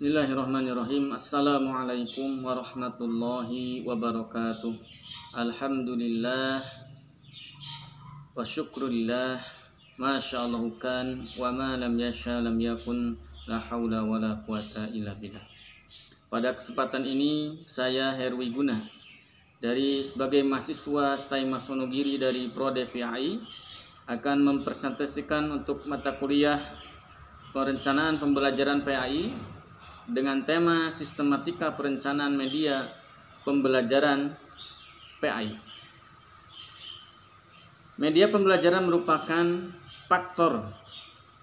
Bismillahirrahmanirrahim. Assalamualaikum warahmatullahi wabarakatuh. Alhamdulillah wa syukrulillah. Masyaallah kan wa ma lam yasha lam yakun, la haula wala quwata illa billah. Pada kesempatan ini saya Herwi Guna sebagai mahasiswa STAI Wonogiri dari Prode PAI akan mempresentasikan untuk mata kuliah perencanaan pembelajaran PAI dengan tema sistematika perencanaan media pembelajaran PAI. Media pembelajaran merupakan faktor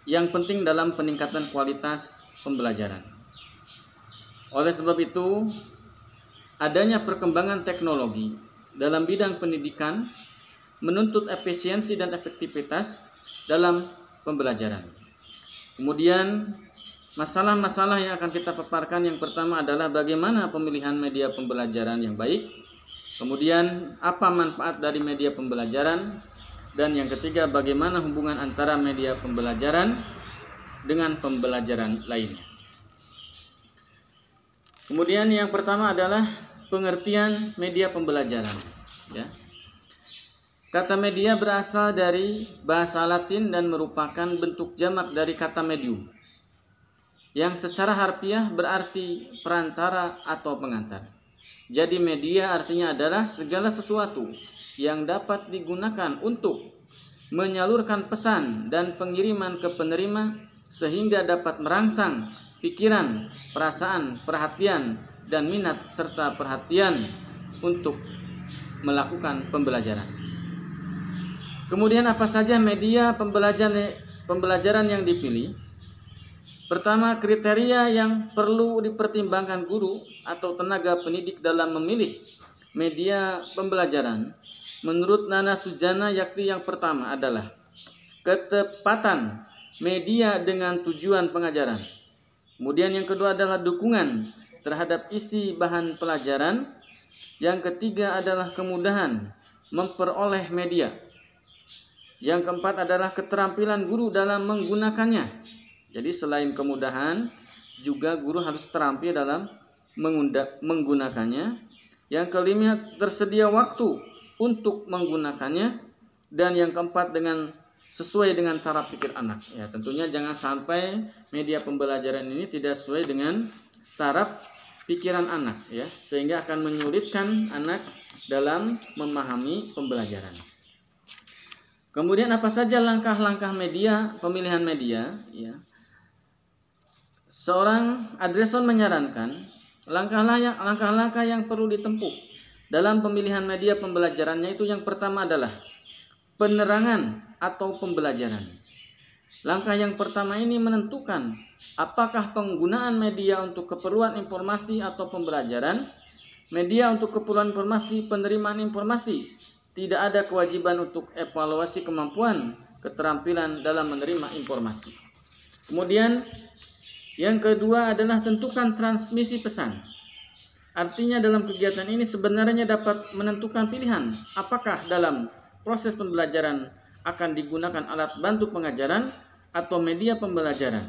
yang penting dalam peningkatan kualitas pembelajaran. Oleh sebab itu, adanya perkembangan teknologi dalam bidang pendidikan menuntut efisiensi dan efektivitas dalam pembelajaran. Kemudian masalah-masalah yang akan kita paparkan yang pertama adalah bagaimana pemilihan media pembelajaran yang baik. Kemudian apa manfaat dari media pembelajaran. Dan yang ketiga bagaimana hubungan antara media pembelajaran dengan pembelajaran lainnya. Kemudian yang pertama adalah pengertian media pembelajaran. Ya. Kata media berasal dari bahasa Latin dan merupakan bentuk jamak dari kata medium, yang secara harfiah berarti perantara atau pengantar. Jadi media artinya adalah segala sesuatu yang dapat digunakan untuk menyalurkan pesan dan pengiriman ke penerima sehingga dapat merangsang pikiran, perasaan, perhatian, dan minat serta perhatian untuk melakukan pembelajaran. Kemudian apa saja media pembelajaran yang dipilih? Pertama, kriteria yang perlu dipertimbangkan guru atau tenaga pendidik dalam memilih media pembelajaran menurut Nana Sujana, yakni yang pertama adalah ketepatan media dengan tujuan pengajaran. Kemudian yang kedua adalah dukungan terhadap isi bahan pelajaran. Yang ketiga adalah kemudahan memperoleh media. Yang keempat adalah keterampilan guru dalam menggunakannya. Jadi selain kemudahan, juga guru harus terampil dalam menggunakannya. Yang kelima, tersedia waktu untuk menggunakannya. Dan yang keempat, sesuai dengan taraf pikir anak. Ya, tentunya jangan sampai media pembelajaran ini tidak sesuai dengan taraf pikiran anak, ya, sehingga akan menyulitkan anak dalam memahami pembelajaran. Kemudian apa saja langkah-langkah pemilihan media, ya. Seorang adreson menyarankan langkah-langkah yang perlu ditempuh dalam pemilihan media pembelajarannya itu yang pertama adalah penerangan atau pembelajaran. Langkah yang pertama ini menentukan apakah penggunaan media untuk keperluan informasi atau pembelajaran, media untuk keperluan informasi, penerimaan informasi. Tidak ada kewajiban untuk evaluasi kemampuan, keterampilan dalam menerima informasi. Kemudian yang kedua adalah tentukan transmisi pesan. Artinya dalam kegiatan ini sebenarnya dapat menentukan pilihan apakah dalam proses pembelajaran akan digunakan alat bantu pengajaran atau media pembelajaran.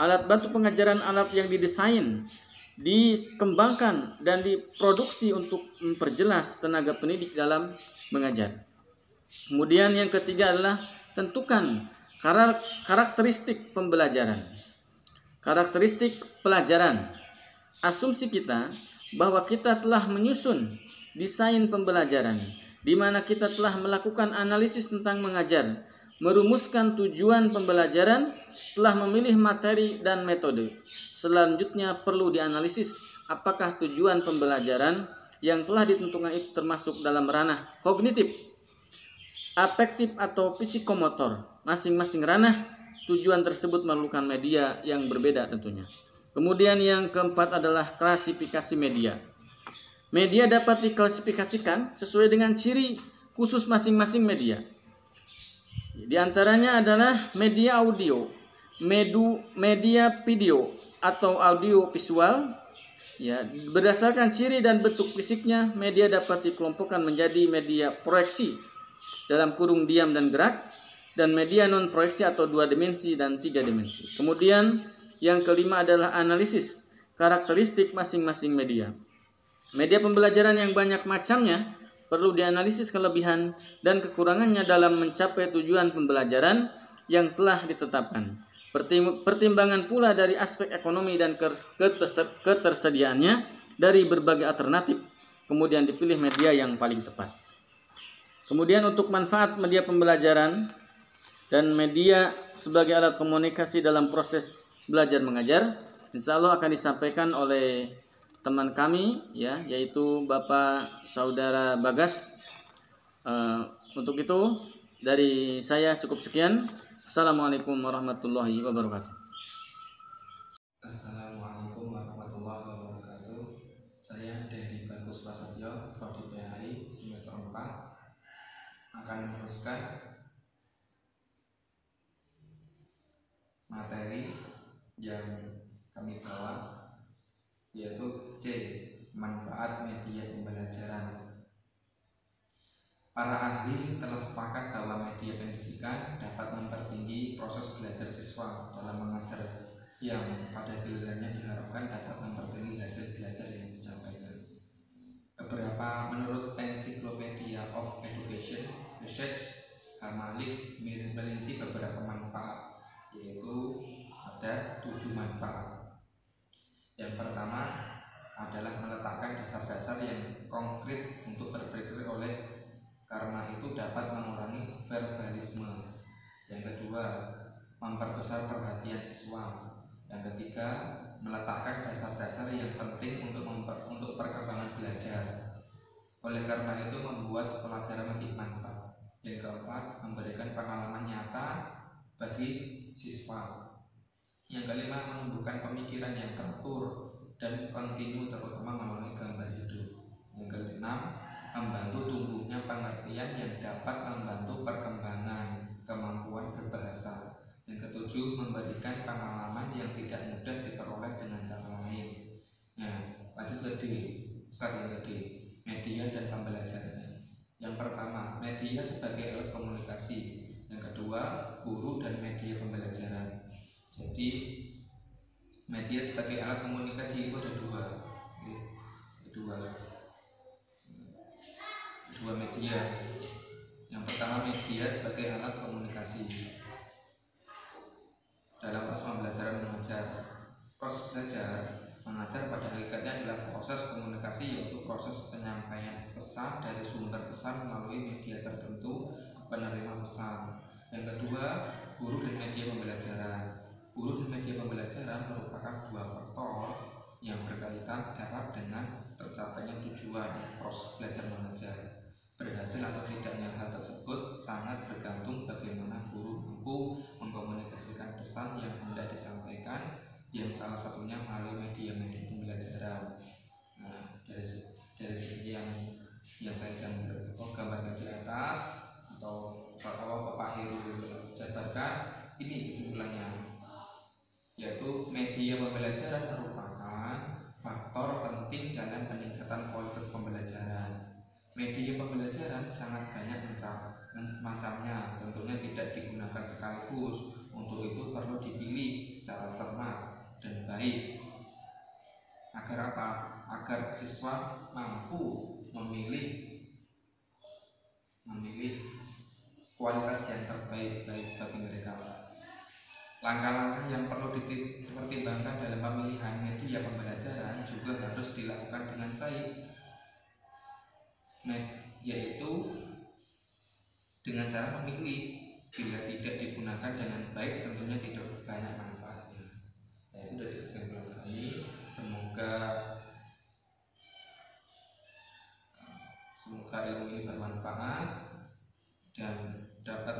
Alat bantu pengajaran alat yang didesain, dikembangkan dan diproduksi untuk memperjelas tenaga pendidik dalam mengajar. Kemudian yang ketiga adalah tentukan karakteristik pembelajaran. Karakteristik pelajaran. Asumsi kita bahwa kita telah menyusun desain pembelajaran di mana kita telah melakukan analisis tentang mengajar, merumuskan tujuan pembelajaran, telah memilih materi dan metode. Selanjutnya perlu dianalisis apakah tujuan pembelajaran yang telah ditentukan itu termasuk dalam ranah kognitif, afektif atau psikomotor. Masing-masing ranah tujuan tersebut memerlukan media yang berbeda tentunya. Kemudian yang keempat adalah klasifikasi media. Media dapat diklasifikasikan sesuai dengan ciri khusus masing-masing media. Di antaranya adalah media audio, media video atau audio visual. Ya, berdasarkan ciri dan bentuk fisiknya, media dapat dikelompokkan menjadi media proyeksi dalam kurung diam dan gerak, dan media non proyeksi atau 2 dimensi dan 3 dimensi. Kemudian Yang kelima adalah analisis karakteristik masing-masing media. Media pembelajaran yang banyak macamnya perlu dianalisis kelebihan dan kekurangannya dalam mencapai tujuan pembelajaran yang telah ditetapkan. Pertimbangan pula dari aspek ekonomi dan ketersediaannya dari berbagai alternatif, kemudian dipilih media yang paling tepat. Kemudian untuk manfaat media pembelajaran dan media sebagai alat komunikasi dalam proses belajar mengajar, insya Allah akan disampaikan oleh teman kami, ya, yaitu Bapak Saudara Bagas. Untuk itu dari saya cukup sekian. Assalamualaikum warahmatullahi wabarakatuh. Assalamualaikum warahmatullahi wabarakatuh. Saya Dedi Bagus Prasetyo, Prodi PAI semester 4, akan meneruskan materi yang kami bawa, yaitu C, manfaat media pembelajaran. Para ahli telah sepakat bahwa media pendidikan dapat mempertinggi proses belajar siswa dalam mengajar, yang pada gilirannya diharapkan dapat mempertinggi hasil belajar yang dicapai. Menurut Encyclopedia of Education Research, Malik merinci beberapa manfaat, yaitu ada 7 manfaat. Yang pertama adalah meletakkan dasar-dasar yang konkret untuk berpikir, karena itu dapat mengurangi verbalisme. Yang kedua, memperbesar perhatian siswa. Yang ketiga, meletakkan dasar-dasar yang penting untuk perkembangan belajar. Oleh karena itu membuat pelajaran lebih mantap. Yang keempat, memberikan pengalaman nyata bagi siswa. Yang kelima, menumbuhkan pemikiran yang teratur dan kontinu, terutama melalui gambar hidup. Yang keenam, membantu tumbuhnya pengertian yang dapat membantu perkembangan kemampuan berbahasa. Yang ketujuh, memberikan pengalaman yang tidak mudah diperoleh dengan cara lain. Nah, lanjut ke D, yang ke D, media dan pembelajaran. Yang pertama, media sebagai alat komunikasi. Yang kedua, guru dan media pembelajaran. Jadi media sebagai alat komunikasi itu ada dua media. Yang pertama, media sebagai alat komunikasi dalam proses pembelajaran mengajar. Proses belajar mengajar pada hakikatnya adalah proses komunikasi, yaitu proses penyampaian pesan dari sumber pesan melalui media tertentu ke penerima pesan. Yang kedua, guru dan media pembelajaran. Guru dan media pembelajaran merupakan dua faktor yang berkaitan erat dengan tercapainya tujuan proses belajar mengajar. Berhasil atau tidaknya hal tersebut sangat bergantung bagaimana guru mampu mengkomunikasikan pesan yang hendak disampaikan, yang salah satunya melalui media-media pembelajaran. Nah, dari segi yang saya gambarkan di atas, atau Bapak Heru jabarkan, ini kesimpulannya, yaitu media pembelajaran merupakan faktor penting dalam peningkatan kualitas pembelajaran. Media pembelajaran sangat banyak macamnya, tentunya tidak digunakan sekaligus. Untuk itu perlu dipilih secara cermat dan baik. Agar apa? Agar siswa mampu memilih kualitas yang terbaik bagi mereka. Langkah-langkah yang perlu dipertimbangkan dalam pemilihan media pembelajaran juga harus dilakukan dengan baik, yaitu dengan cara memilih. Bila tidak digunakan dengan baik, tentunya tidak banyak manfaatnya. Itu dari kesimpulan kami. Semoga ilmu ini bermanfaat dan dapat